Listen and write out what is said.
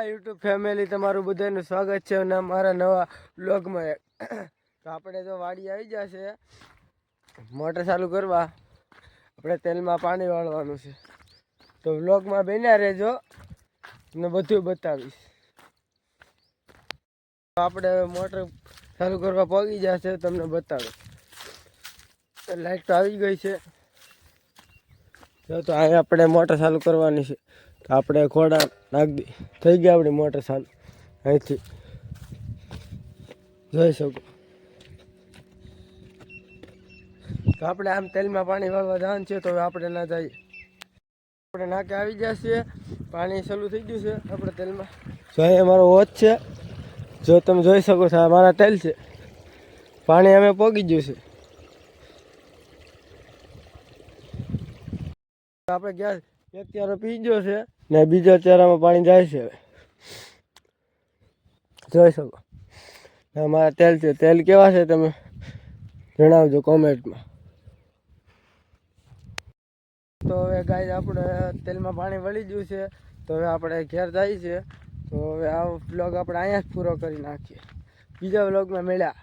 YouTube family તમારું બધાનું સ્વાગત છે અને મારા નવા વ્લોગમાં. તો આપણે તો વાડી આવી જશે મોટર ચાલુ કરવા, આપણે તેલમાં પાણી વાળવાનું છે. તો વ્લોગમાં બન્યા રહેજો ને બધું બતાવીશ. આપણે મોટર ચાલુ કરવા પહોંચી જશે, તમને બતાવીશ. લાઈટ તો આવી ગઈ છે. તો અહીં આપણે મોટર ચાલુ કરવાની છે. તો આપણે ખોડા નાખી થઈ ગયા આપણી મોટર ચાલુ. અહીંથી જોઈ શકો. તો આપણે આમ તેલમાં પાણી વાળવા જવાનું છે. તો હવે આપણે ના જઈએ, આપણે નાકે આવી જશે. પાણી ચાલુ થઈ ગયું છે આપણે તેલમાં. જો અહીં અમારો વોચ છે, જો તમે જોઈ શકો છો. આ મારા તેલ છે. પાણી અમે પોગી ગયું છે. આપણે ગેસ એક ચારો પી ગયો છે ને બીજા ચારામાં પાણી જાય છે. હવે જોઈ શકો. અમારા તેલ છે. તેલ કેવા છે તમે જણાવજો કોમેન્ટમાં. તો હવે ગાય આપણે તેલમાં પાણી વળી ગયું છે. તો હવે આપણે ઘેર જાય છે. તો હવે આ વ્લોગ આપણે અહીંયા જ પૂરો કરી નાખીએ. બીજા વ્લોગમાં મળ્યા.